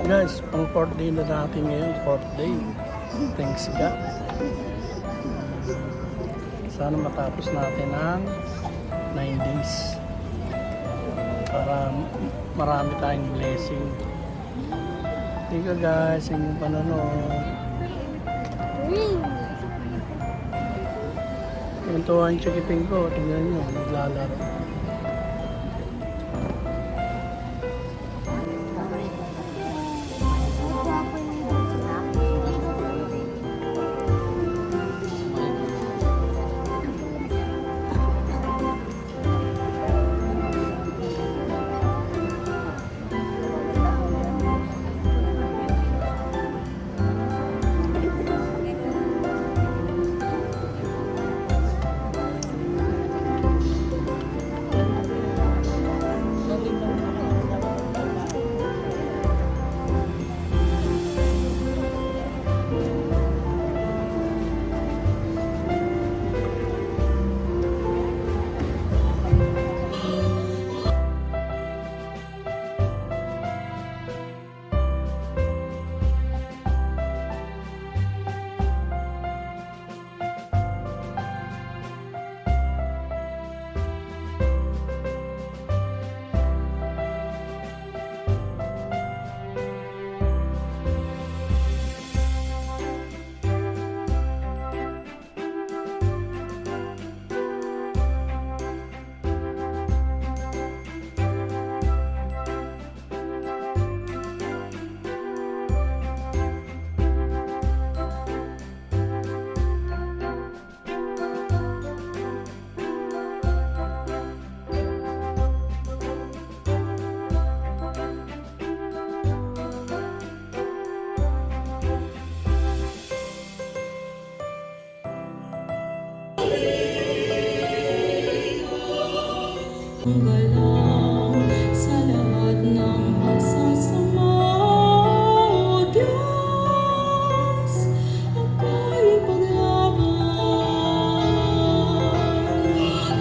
Guys, pang 4th day na natin ngayon. 4th day. Thanks God. Sana matapos natin ang 9 days. Para marami tayong blessing. Thank you guys sa inyong panonood. Yung tuwa yung chikiting ko. Tingnan nyo, naglalaro. Ang galang sa lahat ng masasama, O Diyos, ako'y paglaban.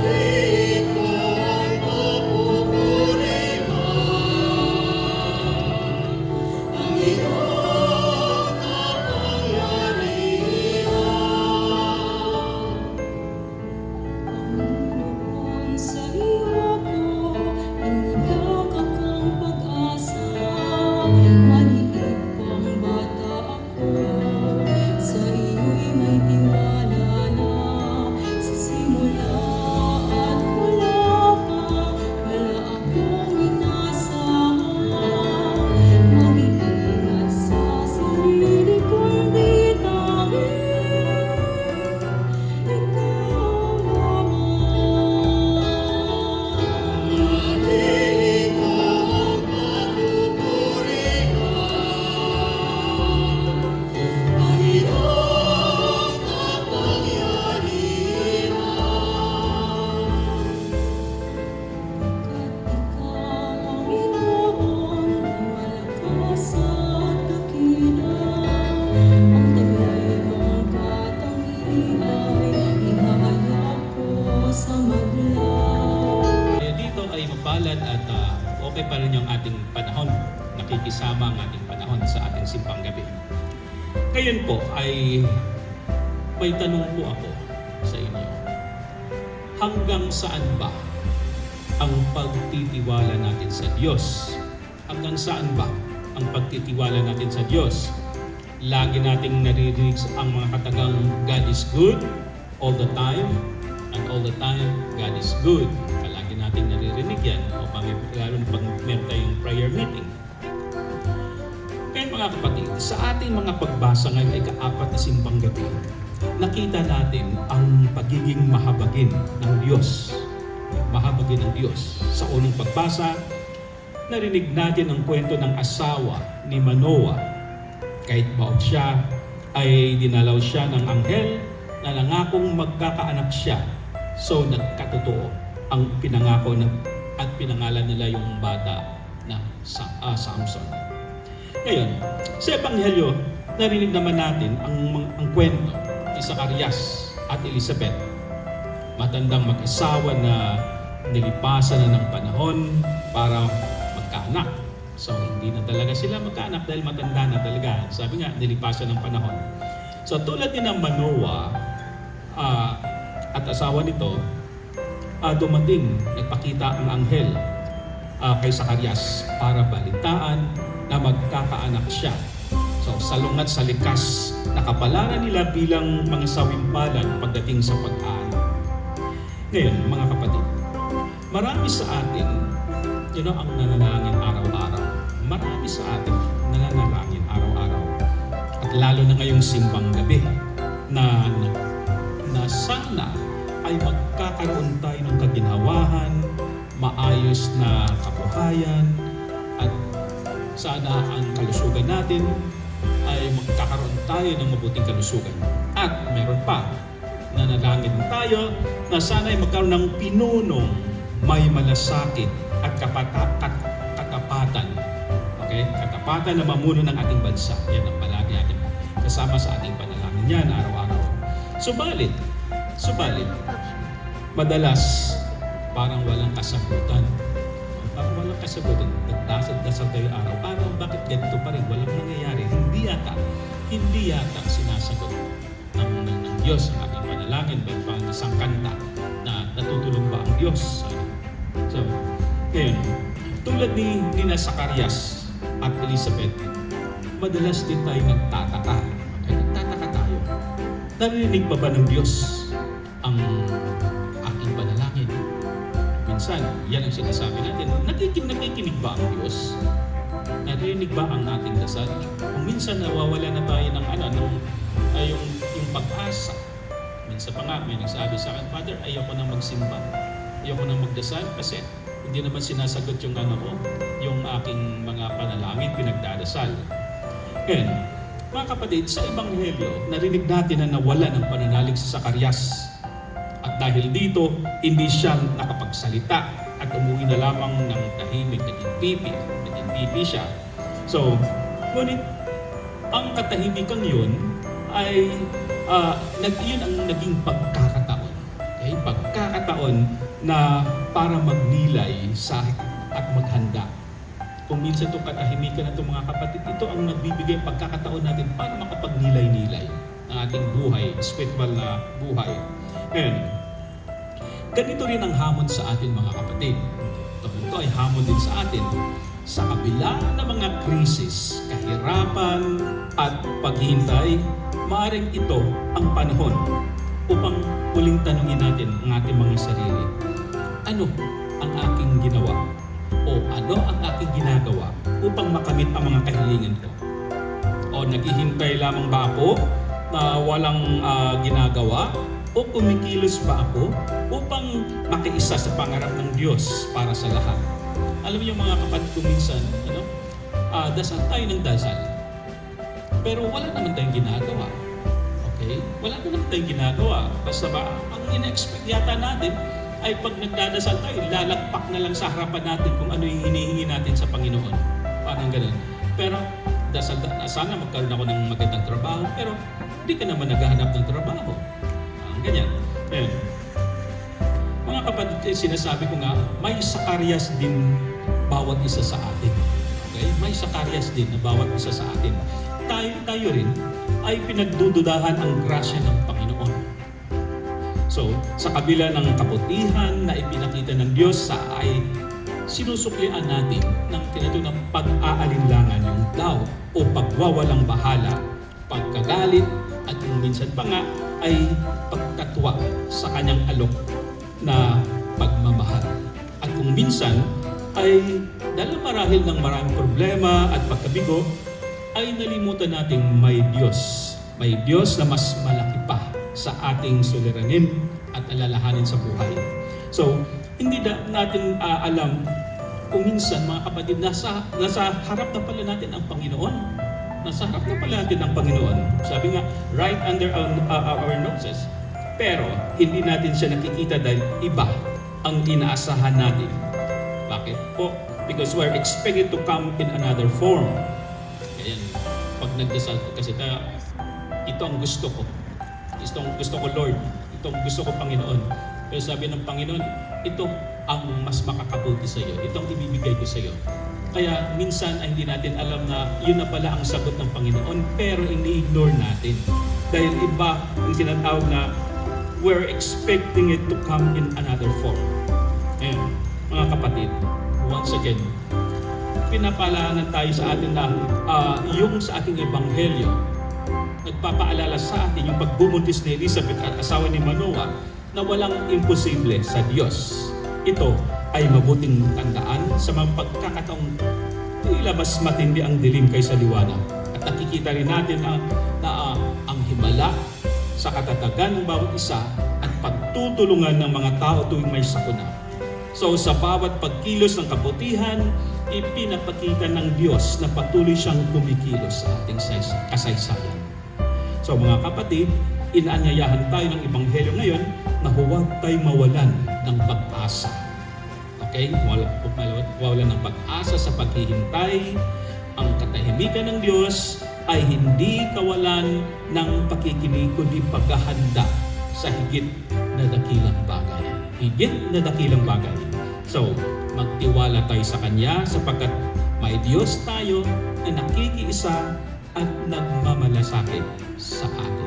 Ikaw ang papupurihan, ang iyong kapangyarihan. Panginoon, sa iyo inilagak ang pag-asa. Maliit pang bata ako, sa iyo'y may tiwala na. Sa simula at wala pa, wala akong inaasahan. Mag-iingat sa sarili kong bitangin, ikaw naman. Dito ay mapalad at okay pa rin yung ating panahon. Nakikisama ang ating panahon sa ating simpang gabi. Ngayon po ay may tanong po ako sa inyo. Hanggang saan ba ang pagtitiwala natin sa Diyos? Hanggang saan ba ang pagtitiwala natin sa Diyos? Lagi nating naririnig ang mga katagang God is good all the time, and all the time God is good. Lagi nating naririnig yan, o lalo pag meron tayong prayer meeting. Kaya mga kapatid, sa ating mga pagbasa ngayon ay ka-4 na simpang gabi, nakita natin ang pagiging mahabagin ng Diyos. Mahabagin ng Diyos. Sa unang pagbasa, narinig natin ang kwento ng asawa ni Manoah. Kahit baot siya, ay dinalaw siya ng anghel na nangakong magkakaanak siya. So nagkatotoo ang pinangako at pinangalan nila yung bata na Samson. Ngayon, sa Ebanghelyo, narinig naman natin ang kwento ni Zacarias at Elizabeth. Matandang mag-asawa na nilipasan na ng panahon para magkaanak. So hindi na talaga sila magkaanak dahil matanda na talaga. Sabi nga, nilipasan ng panahon. So tulad din ng Manoah at asawa nito, dumating, nagpakita ang anghel kay Zacarias para balitaan na magkakaanak siya. So salungat sa likas, nakapalaran nila bilang mga sawimpalad pagdating sa pag-aanak. Ngayon, mga kapatid, marami sa atin, ang nananalangin araw-araw. Marami sa atin nananalangin araw-araw. At lalo na ngayong simbang gabi na sana ay magkakaroon tayo ng kaginhawahan, maayos na kabuhayan, at sana ang kalusugan natin ay magkakaroon tayo ng mabuting kalusugan. At meron pa, nanalangin tayo na sana ay magkaroon ng pinunong may malasakit at katapatan. Okay? Katapatan na mamuno ng ating bansa. Yan ang palagi natin kasama sa ating panalangin yan araw-araw. Subalit, madalas parang walang kasagutan. Parang walang kasagutan. Nagdasal-dasal tayo araw-araw. Bakit ganito pa rin? Walang nangyayari. Hindi yata sinasagot ng Diyos ang ating panalangin. May pang isang kanta na natutulog ba ang Diyos? So, ngayon, tulad ni Zacarias at Elizabeth, madalas din tayo nagtataka. Okay? Nagtataka tayo. Narinig pa ba ng Diyos ang aking panalangin? Minsan, yan ang sinasabi natin. Nakikinig ba ang Diyos? Narinig ba ang ating dasal? Kung minsan nawawala na tayo ng yung pag-asa. Minsan pa nga, may nagsabi sa akin, Father, ayoko na magsimba. Ayoko na magdasal kasi hindi naman sinasagot yung yung aking mga panalangin, pinagdadasal. Ngayon, mga kapatid, sa Ebanghelyo, narinig natin na nawala ng pananalig si Zacarias. At dahil dito, hindi siya nakapagsalita at umuwi na lamang ng tahimik, naging pipi siya. So, ngunit ang katahimikan yun ay yun ang naging pagkakataon. Okay? Pagkakataon na para magnilay at maghanda. Kung minsan itong katahimikan na itong mga kapatid, ito ang nagbibigay pagkakataon natin para makapagnilay-nilay ng ating buhay, spiritual na buhay. Ngayon, ganito rin ang hamon sa atin mga kapatid. Ito ay hamon din sa atin. Sa kabila ng mga krisis, kahirapan at paghintay, maaaring ito ang panahon upang uling tanungin natin ang ating mga sarili. Ano ang aking ginawa? O ano ang aking ginagawa upang makamit ang mga kahilingan ko? O naghihintay lamang ba ako na walang ginagawa? O kumikilos ba ako upang makiisa sa pangarap ng Diyos para sa lahat? Alam niyo mga kapatid ko minsan, dasal tayo ng dasal. Pero wala naman tayong ginagawa. Okay? Wala naman tayong ginagawa. Basta ba, ang ina-expect yata natin ay pag nagdadasal tayo, lalagpak na lang sa harapan natin kung ano yung hinihingi natin sa Panginoon. Parang ganun. Pero dasal sana magkaroon ako ng magandang trabaho, pero hindi ka naman naghahanap ng trabaho. Ganyan. Ayan. Mga kapatid, sinasabi ko nga, may Zacarias din bawat isa sa atin. Okay? May Zacarias din na bawat isa sa atin. Tayo rin ay pinagdududahan ang grasya ng Panginoon. So, sa kabila ng kabutihan na ipinakita ng Diyos ay sinusuklian natin ng tinatawag ng pag-aalinlangan, yung doubt o pagwawalang bahala, pagkagalit, at kung minsan pa nga ay pagkatwa sa kanyang alok na pagmamahal. At kung minsan ay dahil marahil ng maraming problema at pagkabigo, ay nalimutan nating may Diyos. May Diyos na mas malaki pa sa ating suliranin at alalahanin sa buhay. So, hindi natin alam kung minsan mga kapatid, nasa harap na pala natin ang Panginoon. Nasa harap na pala natin ang Panginoon. Sabi nga, right under our noses. Pero, hindi natin siya nakikita dahil iba ang inaasahan natin. Bakit po? Because we're expected to come in another form. Ayan, pag nagdasal ko, kasi ito ang gusto ko. Ito ang gusto ko, Lord. Ito ang gusto ko, Panginoon. Pero sabi ng Panginoon, ito ang mas makakabuti sa iyo. Ito ang ibibigay ko sa iyo. Kaya minsan ay hindi natin alam na yun na pala ang sagot ng Panginoon, pero ini-ignore natin. Dahil iba yung sinatawag na we're expecting it to come in another form. Ngayon, mga kapatid, once again, pinapaalaanan tayo sa atin na yung sa ating ebanghelyo, nagpapaalala sa atin yung pagbubuntis ni Elizabeth at asawa ni Manoah na walang imposible sa Diyos. Ito ay mabuting tandaan sa mga pagkakataong tila mas matindi ang dilim kaysa liwanag. At nakikita rin natin na ang himala sa katatagan ng bawat isa at pagtutulungan ng mga tao tuwing may sakuna. So sa bawat pagkilos ng kabutihan, ipinapakita ng Diyos na patuloy siyang kumikilos sa ating kasaysayan. So mga kapatid, inaanyayahan tayo ng Ebanghelyo ngayon na huwag tayong mawalan ng pag-asa. Okay? Mawalan ng pag-asa sa paghihintay. Ang katahimikan ng Diyos ay hindi kawalan ng pakikinig, kundi paghahanda sa higit na dakilang bagay. Higit na dakilang bagay. So, magtiwala tayo sa Kanya sapagkat may Diyos tayo na nakikiisa at nagmamalasakit sa atin.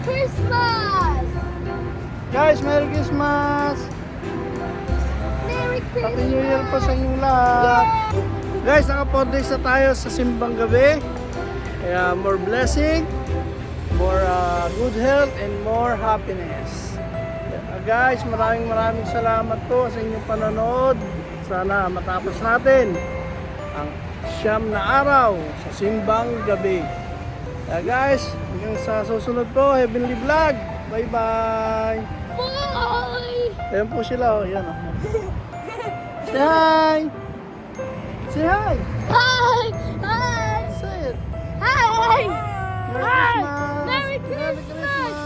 Christmas! Guys, Merry Christmas! Merry Christmas! Happy New Year po sa inyong lahat! Guys, naka 4 days na tayo sa simbang gabi. Kaya more blessing, more good health, and more happiness. Guys, maraming salamat po sa inyong panonood. Sana matapos natin ang 9 na araw sa simbang gabi. Kaya guys, hanggang sa susunod po, Heavenly Vlog. Bye-bye! Bye! Ayan po sila, oh. Yan, oh. Say hi! Say hi! Hi! Hi! Say it! Hi! Merry Hi! Christmas! Merry Christmas!